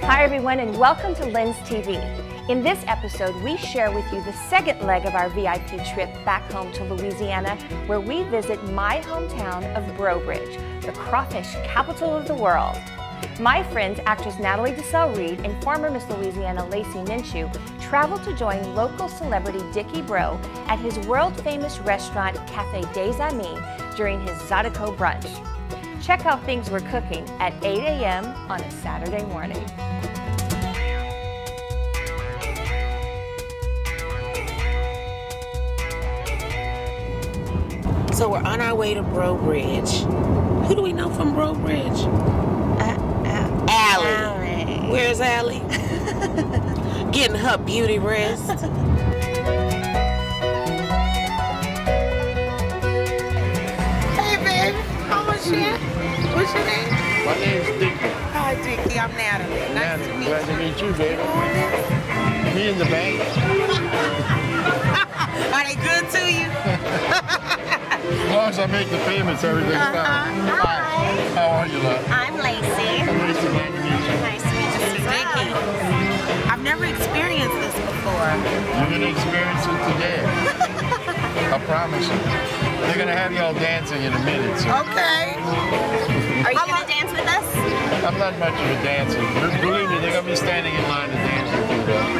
Hi everyone, and welcome to LENStv. In this episode, we share with you the second leg of our VIP trip back home to Louisiana, where we visit my hometown of Breaux Bridge, the crawfish capital of the world. My friends, actress Natalie Desselle-Reid and former Miss Louisiana Lacey Minshew, traveled to join local celebrity Dickie Breaux at his world-famous restaurant Cafe des Amis during his Zydeco brunch. Check how things were cooking at 8 a.m. on a Saturday morning. So we're on our way to Breaux Bridge. Who do we know from Breaux Bridge? Allie. Where's Allie? Getting her beauty rest. Hey, baby. How was you? What's your name? My name's Dickie. Hi, Dickie. I'm Natalie. Nice to meet you. Glad to meet you, baby. Me and the bank. Are they good to you? As long as I make the payments, everything's fine. Hi. How are you, love? I'm Lacey. I'm Lacey. Glad to meet you. Nice to meet you as well. Dickie. I've never experienced this before. You're going to experience it today. I promise you. They're going to have y'all dancing in a minute. So. Okay. Are you going to dance with us? I'm not much of a dancer. Believe me, they're going to be standing in line to dance with you, though.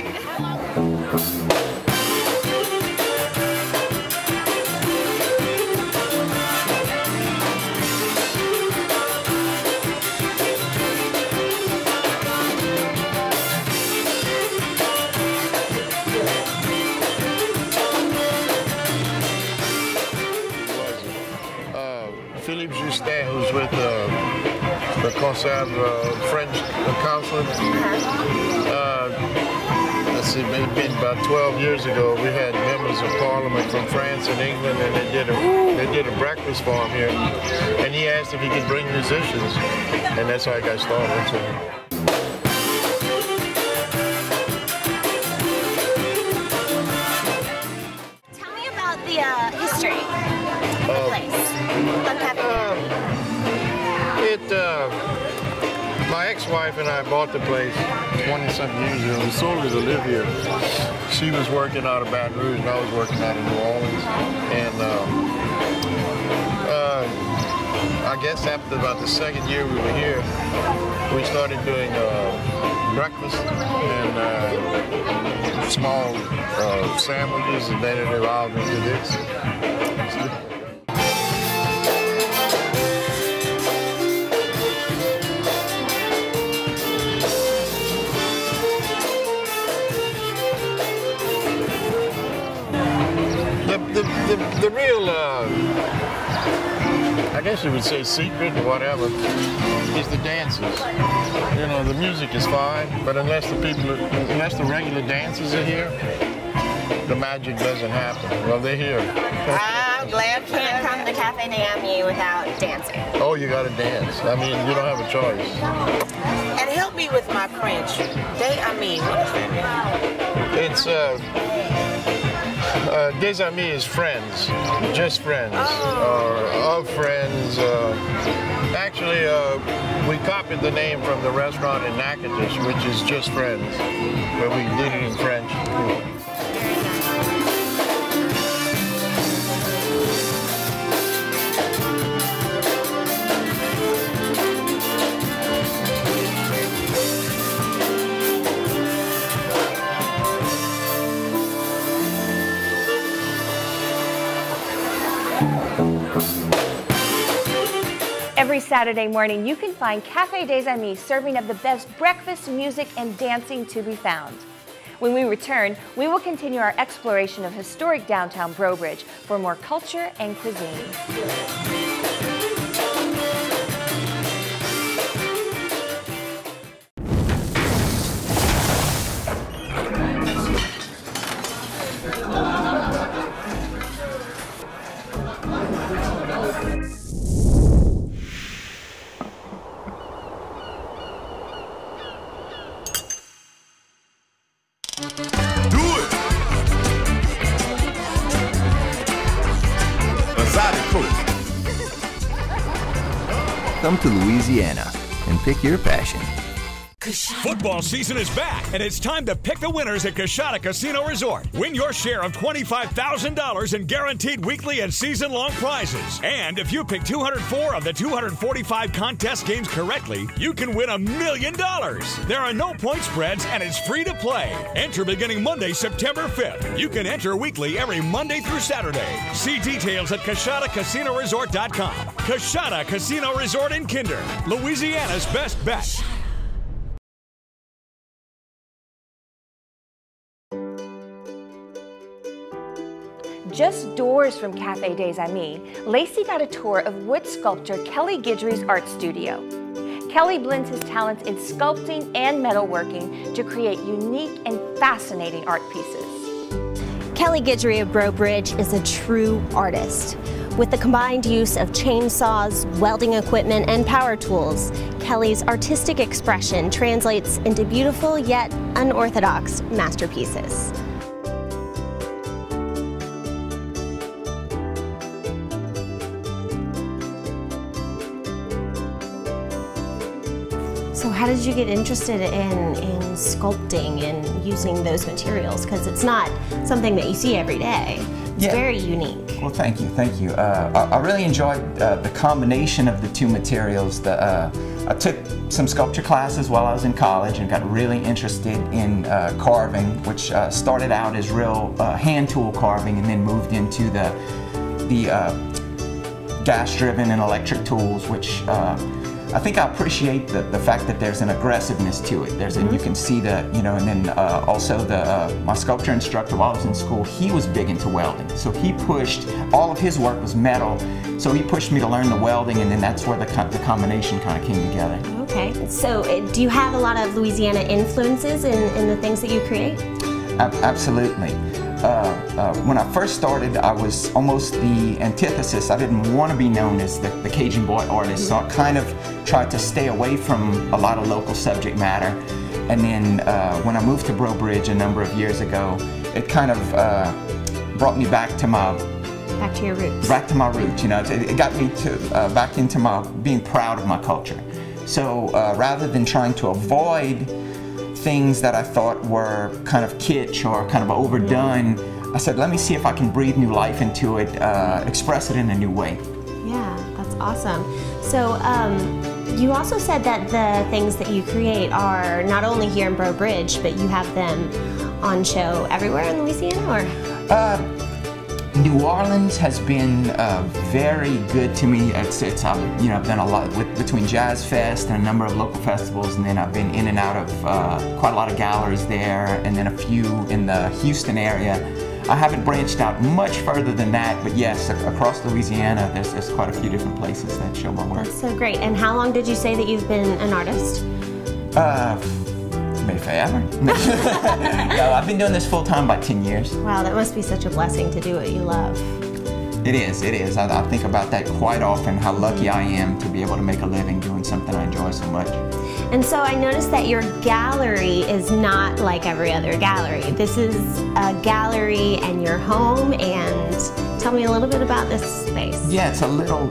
Philippe Justin, who's with the Conserve French consulate. Let's see, maybe about 12 years ago, we had members of Parliament from France and England, and they did a breakfast for him here. And he asked if he could bring musicians, and that's how I got started. So. Tell me about the history of the place. My ex-wife and I bought the place 20-something years ago. We sold it to live here. She was working out of Baton Rouge and I was working out of New Orleans. And I guess after about the second year we were here, we started doing breakfast and small sandwiches, and then it evolved into this. The real, I guess you would say secret or whatever, is the dances. You know, the music is fine, but unless the regular dancers are here, the magic doesn't happen. Well, they're here. I'm glad You can't come to Cafe des Amis without dancing. Oh, you gotta dance. I mean, you don't have a choice. And help me with my French. Des Amis, what does that mean? It's, des amis is friends, just friends, or of friends. Actually, we copied the name from the restaurant in Natchitoches, which is Just Friends, but we did it in French. Every Saturday morning, you can find Cafe des Amis serving up the best breakfast, music, and dancing to be found. When we return, we will continue our exploration of historic downtown Breaux Bridge for more culture and cuisine. Come to Louisiana and pick your passion. Football season is back, and it's time to pick the winners at Coshada Casino Resort. Win your share of $25,000 in guaranteed weekly and season-long prizes. And if you pick 204 of the 245 contest games correctly, you can win $1 million. There are no point spreads, and it's free to play. Enter beginning Monday, September 5th. You can enter weekly every Monday through Saturday. See details at CoshadaCasinoResort.com. Coshada Casino Resort in Kinder, Louisiana's best bet. Just doors from Cafe Des Amis, Lacey got a tour of wood sculptor Kelly Guidry's art studio. Kelly blends his talents in sculpting and metalworking to create unique and fascinating art pieces. Kelly Guidry of Breaux Bridge is a true artist. With the combined use of chainsaws, welding equipment, and power tools, Kelly's artistic expression translates into beautiful yet unorthodox masterpieces. So how did you get interested in sculpting and using those materials? Because it's not something that you see every day. It's very unique. Well, thank you, thank you. I really enjoyed the combination of the two materials. I took some sculpture classes while I was in college and got really interested in carving, which started out as real hand tool carving and then moved into the gas-driven and electric tools, which I think I appreciate the fact that there's an aggressiveness to it. You can see the, you know, and then also my sculpture instructor while I was in school, he was big into welding. So he pushed, all of his work was metal, so he pushed me to learn the welding, and then that's where the combination kind of came together. Okay, so do you have a lot of Louisiana influences in the things that you create? Absolutely. When I first started, I was almost the antithesis. I didn't want to be known as the Cajun boy artist, so I kind of tried to stay away from a lot of local subject matter. And then when I moved to Breaux Bridge a number of years ago, it kind of brought me back to my your roots. Back to my roots. You know, it got me to back into my being proud of my culture. So rather than trying to avoid things that I thought were kind of kitsch or kind of overdone, I said, let me see if I can breathe new life into it, express it in a new way. Yeah, that's awesome. So you also said that the things that you create are not only here in Breaux Bridge, but you have them on show everywhere in Louisiana, or? New Orleans has been very good to me. You know, I've done a lot between Jazz Fest and a number of local festivals, and then I've been in and out of quite a lot of galleries there, and then a few in the Houston area. I haven't branched out much further than that, but yes, across Louisiana, there's quite a few different places that show my work. That's so great. And how long did you say that you've been an artist? Maybe forever. No, I've been doing this full time about 10 years. Wow, that must be such a blessing to do what you love. It is, it is. I think about that quite often, how lucky I am to be able to make a living doing something I enjoy so much. And so I noticed that your gallery is not like every other gallery. This is a gallery and your home, and tell me a little bit about this space. Yeah, it's a little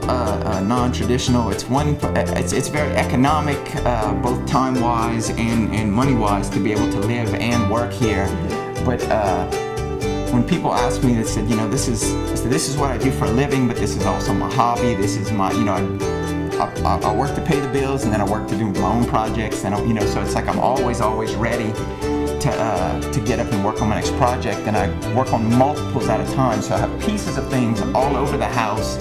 non-traditional. It's very economic, both time-wise and money-wise, to be able to live and work here. But when people ask me, they said, you know, this is what I do for a living, but this is also my hobby. This is my, you know, I work to pay the bills, and then I work to do my own projects, and you know, so it's like I'm always ready to get up and work on my next project, and I work on multiples at a time. So I have pieces of things all over the house.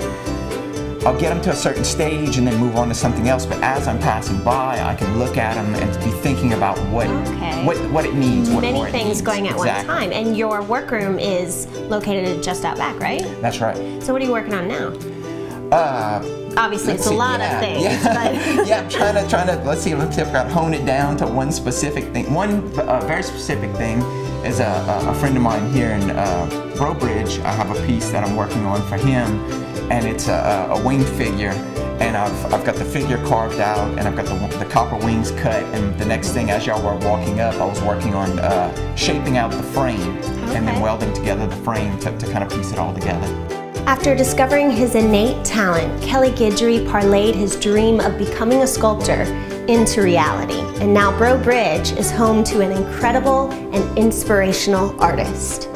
I'll get them to a certain stage and then move on to something else. But as I'm passing by, I can look at them and be thinking about what it needs. Many things going at one time, and your workroom is located just out back, right? That's right. So what are you working on now? Obviously, it's a lot of things. Yeah, yeah, I'm trying to, let's see if I can hone it down to one specific thing. One very specific thing is a friend of mine here in Breaux Bridge. I have a piece that I'm working on for him, and it's a winged figure. And I've got the figure carved out, and I've got the copper wings cut. And the next thing, as y'all were walking up, I was working on shaping out the frame, and then welding together the frame to kind of piece it all together. After discovering his innate talent, Kelly Guidry parlayed his dream of becoming a sculptor into reality. And now Breaux Bridge is home to an incredible and inspirational artist.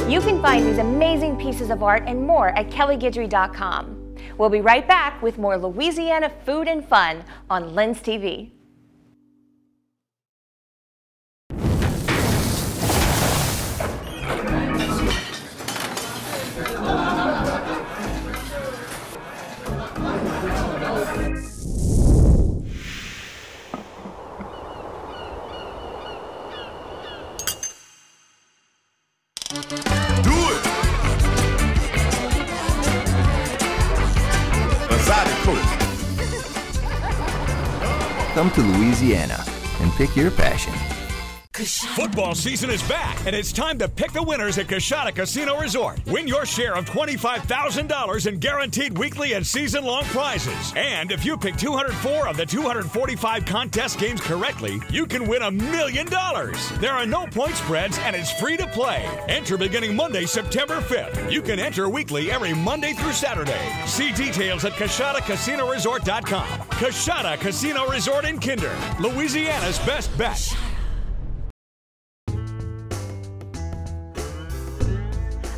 You can find these amazing pieces of art and more at kellyguidry.com. We'll be right back with more Louisiana food and fun on LENStv. Come to Louisiana and pick your passion. Football season is back, and it's time to pick the winners at Coshada Casino Resort. Win your share of $25,000 in guaranteed weekly and season-long prizes. And if you pick 204 of the 245 contest games correctly, you can win $1 million. There are no point spreads, and it's free to play. Enter beginning Monday, September 5th. You can enter weekly every Monday through Saturday. See details at CoshadaCasinoResort.com. Coshada Casino Resort in Kinder, Louisiana's best bet.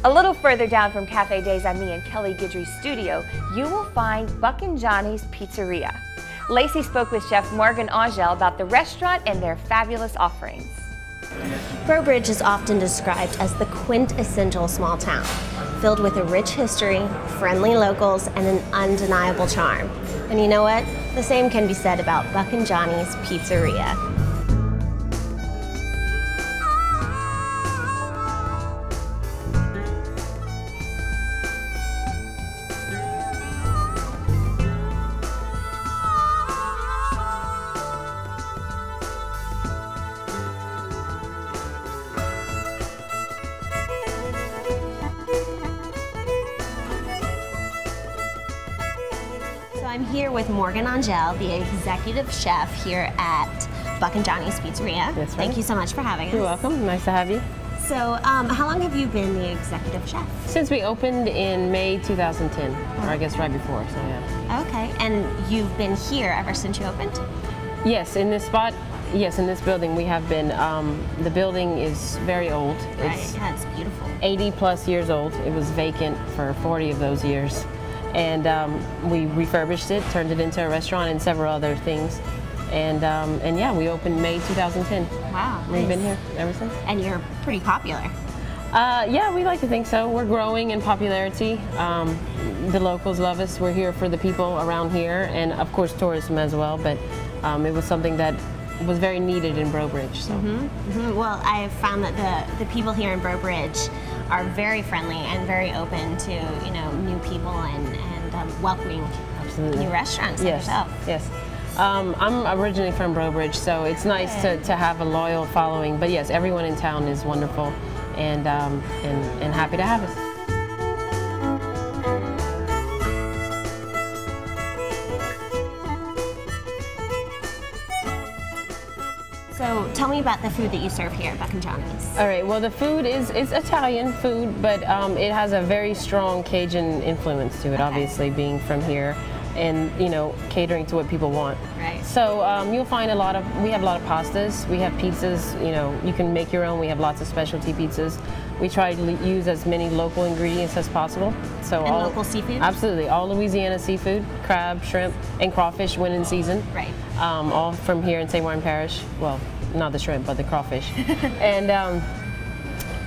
A little further down from Cafe Des Amis in Kelly Guidry's studio, you will find Buckin' Johnny's Pizzeria. Lacey spoke with Chef Morgan Angel about the restaurant and their fabulous offerings. Breaux Bridge is often described as the quintessential small town, filled with a rich history, friendly locals, and an undeniable charm. And you know what? The same can be said about Buckin' Johnny's Pizzeria. I'm here with Morgan Angel, the executive chef here at Buckin' Johnny's Pizzeria. Yes, Thank you so much for having us. You're welcome. Nice to have you. So, how long have you been the executive chef? Since we opened in May 2010, or I guess right before, so yeah. Okay, and you've been here ever since you opened? Yes, in this spot, yes, in this building we have been. The building is very old. Right, yeah, it's beautiful. 80 plus years old. It was vacant for 40 of those years. And we refurbished it, turned it into a restaurant and several other things. And yeah, we opened May 2010. Wow. We've been here ever since. And you're pretty popular. Yeah, we like to think so. We're growing in popularity. The locals love us. We're here for the people around here, and of course tourism as well, but it was something that was very needed in Breaux Bridge. So. Well, I have found that the people here in Breaux Bridge are very friendly and very open to new people and welcoming new restaurants like yourself. Yes. I'm originally from Breaux Bridge, so it's nice to have a loyal following. But yes, everyone in town is wonderful and happy to have us. So tell me about the food that you serve here at Buckin' Johnny's. All right, well the food is Italian food, but it has a very strong Cajun influence to it, obviously being from here and catering to what people want. Right. So you'll find we have a lot of pastas, we have pizzas, you can make your own, we have lots of specialty pizzas. We try to use as many local ingredients as possible. So and local seafood? Absolutely, all Louisiana seafood, crab, shrimp, and crawfish when in season. Right. All from here in St. Martin Parish. Well, not the shrimp, but the crawfish.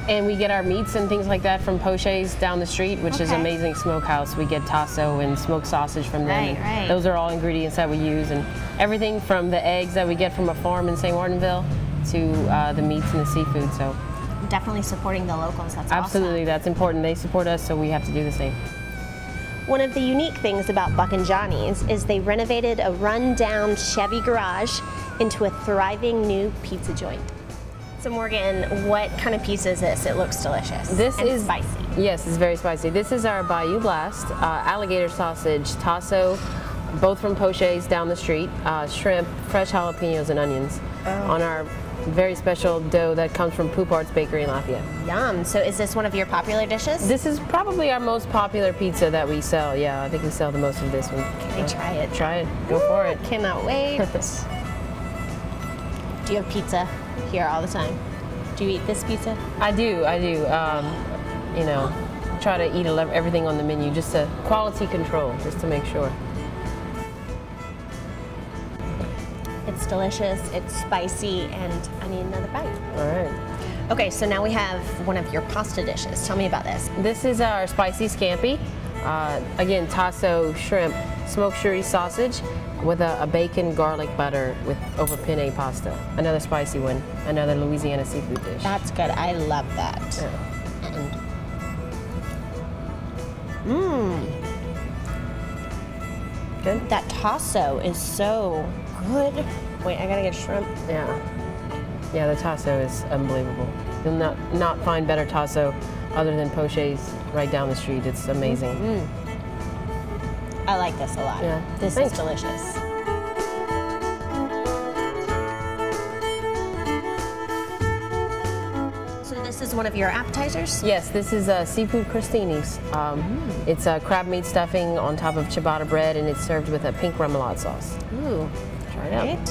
And we get our meats and things like that from Poche's down the street, which is an amazing smokehouse. We get tasso and smoked sausage from them. Right. Those are all ingredients that we use, and everything from the eggs that we get from a farm in St. Martinville to the meats and the seafood. So definitely supporting the locals. That's absolutely awesome. That's important. They support us, so we have to do the same. One of the unique things about Buckin' Johnny's is they renovated a run-down Chevy garage into a thriving new pizza joint. So Morgan, what kind of pizza is this? It looks delicious. This is spicy. Yes, it's very spicy. This is our Bayou Blast, alligator sausage, tasso, both from Poche's down the street, shrimp, fresh jalapenos, and onions on our very special dough that comes from Poupart's Bakery in Lafayette. Yum. So is this one of your popular dishes? This is probably our most popular pizza that we sell. Yeah, I think we sell the most of this one. Can I try it? Try it. Go for it. Cannot wait. Do you have pizza here all the time? Do you eat this pizza? I do. You know, try to eat everything on the menu, just to quality control, just to make sure. It's delicious, it's spicy, and I need another bite. All right. Okay, so now we have one of your pasta dishes. Tell me about this. This is our spicy scampi. Again, tasso, shrimp, smoked shuri sausage with a bacon garlic butter over penne pasta. Another spicy one, another Louisiana seafood dish. That's good. I love that. Yeah. Good. That tasso is so good. Wait, I gotta get shrimp. Yeah, the tasso is unbelievable. You'll not find better tasso other than Poche's right down the street. It's amazing. I like this a lot. Yeah. This is delicious. So this is one of your appetizers? Yes, this is seafood crostinis. It's crab meat stuffing on top of ciabatta bread, and it's served with a pink remoulade sauce. Ooh, Try it out.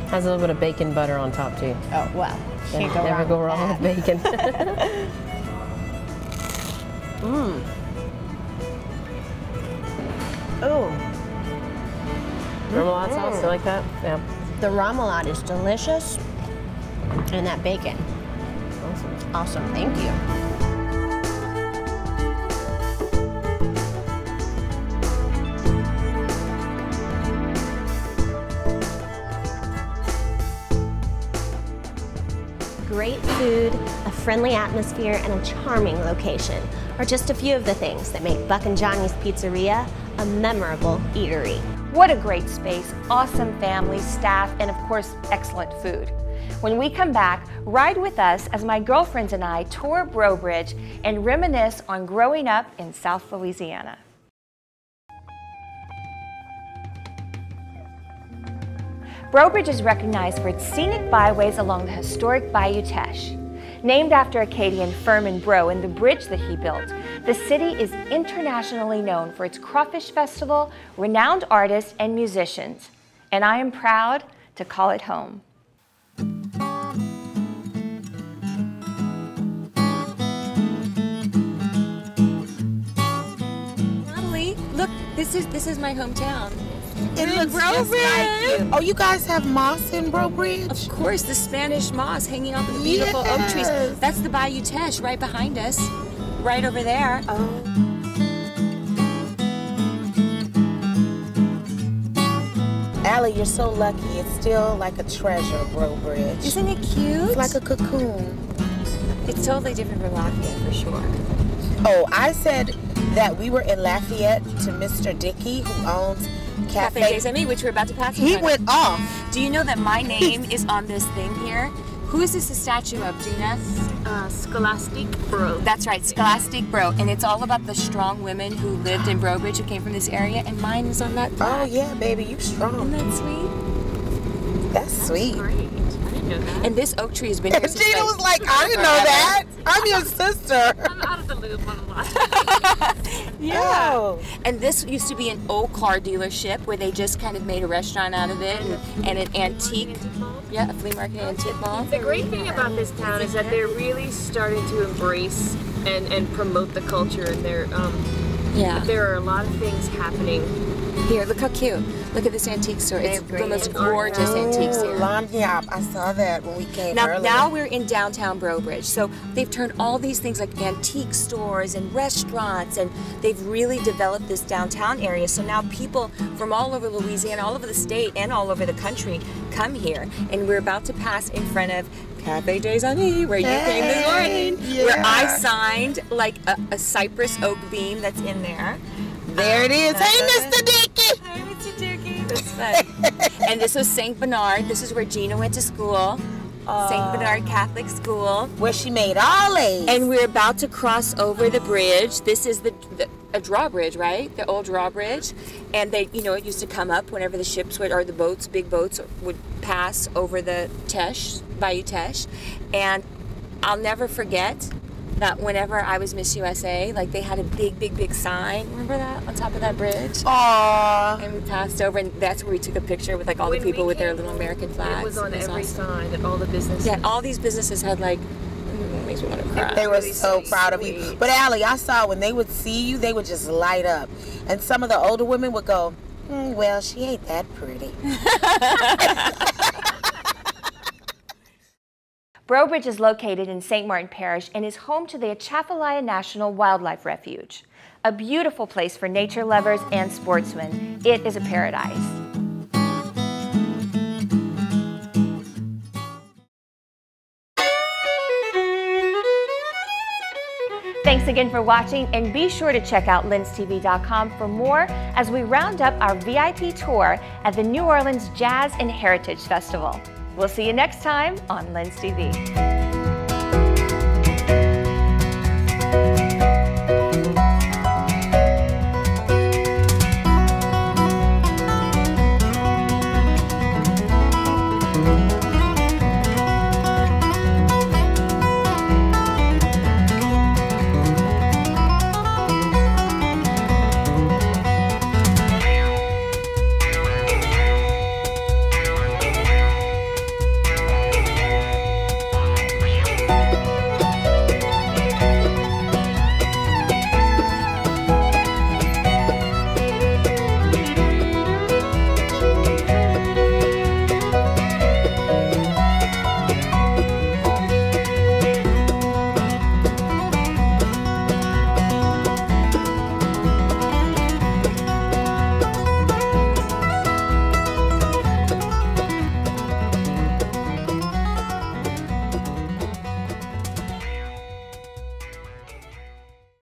Has a little bit of bacon butter on top too. Oh, well, can't Never go wrong with bacon. Oh, Remoulade sauce, you like that? Yeah. the remoulade is delicious, and that bacon. Awesome. Awesome, thank you. Great food, a friendly atmosphere, and a charming location are just a few of the things that make Buck and Johnny's Pizzeria a memorable eatery. What a great space, awesome family, staff, and of course, excellent food. When we come back, ride with us as my girlfriends and I tour Breaux Bridge and reminisce on growing up in South Louisiana. Breaux Bridge is recognized for its scenic byways along the historic Bayou Teche. Named after Acadian Furman Breaux and the bridge that he built, the city is internationally known for its crawfish festival, renowned artists, and musicians. And I am proud to call it home. Natalie, look, this is my hometown. It looks just like you. Oh, you guys have moss in Breaux Bridge? Of course, the Spanish moss hanging off the beautiful oak trees. That's the Bayou Teche right behind us, right over there. Oh. Allie, you're so lucky. It's still like a treasure, Breaux Bridge. Isn't it cute? It's like a cocoon. It's totally different from Lafayette, for sure. Oh, I said that we were in Lafayette to Mr. Dickey, who owns Cafe Des Amis, which we're about to pass. He went off. Do you know that my name is on this thing here? Who is this a statue of, Gina? Scholastic Breaux. That's right, Scholastic Breaux. And it's all about the strong women who lived in Breaux Bridge, who came from this area, and mine is on that plaque. Oh, yeah, baby, you strong. Isn't that sweet? That's sweet. Great. I didn't know that. And this oak tree has been here since Gina was like, I didn't know that. I'm your sister. I'm out of the loop on a lot. Yeah. Oh. And this used to be an old car dealership where they just kind of made a restaurant out of it, and an antique, a flea market antique mall. The great thing about this town is that they're really starting to embrace and promote the culture, and there are a lot of things happening. Here, look how cute. Look at this antique store. It's the most gorgeous antiques here. Lanyap. I saw that when we came earlier. Now we're in downtown Breaux Bridge. So they've turned all these things like antique stores and restaurants, and they've really developed this downtown area. So now people from all over Louisiana, all over the state, and all over the country come here. And we're about to pass in front of Cafe Des Amis, where you came this morning, where I signed like a cypress oak beam that's in there. There it is. Hey, Mr. Dickey. Hey, Mr. Dickey. That's fun. And this was St. Bernard. This is where Gina went to school. St. Bernard Catholic School. Where she made all A's. And we're about to cross over the bridge. This is a drawbridge, right? The old drawbridge, and they, you know, it used to come up whenever the ships would, or the boats, big boats would pass over the Teche, Bayou Teche, and I'll never forget that whenever I was Miss USA, like they had a big sign. Remember that on top of that bridge? Aww. And we passed over, and that's where we took a picture with like all the people with their little American flags. It was on every awesome. sign at all the businesses. Yeah, all these businesses had like, it makes me want to cry. They were so proud of you. But Allie, I saw when they would see you, they would just light up. And some of the older women would go, well, she ain't that pretty. Breaux Bridge is located in St. Martin Parish and is home to the Atchafalaya National Wildlife Refuge. A beautiful place for nature lovers and sportsmen. It is a paradise. Thanks again for watching, and be sure to check out LENStv.com for more as we round up our VIP tour at the New Orleans Jazz and Heritage Festival. We'll see you next time on LENStv.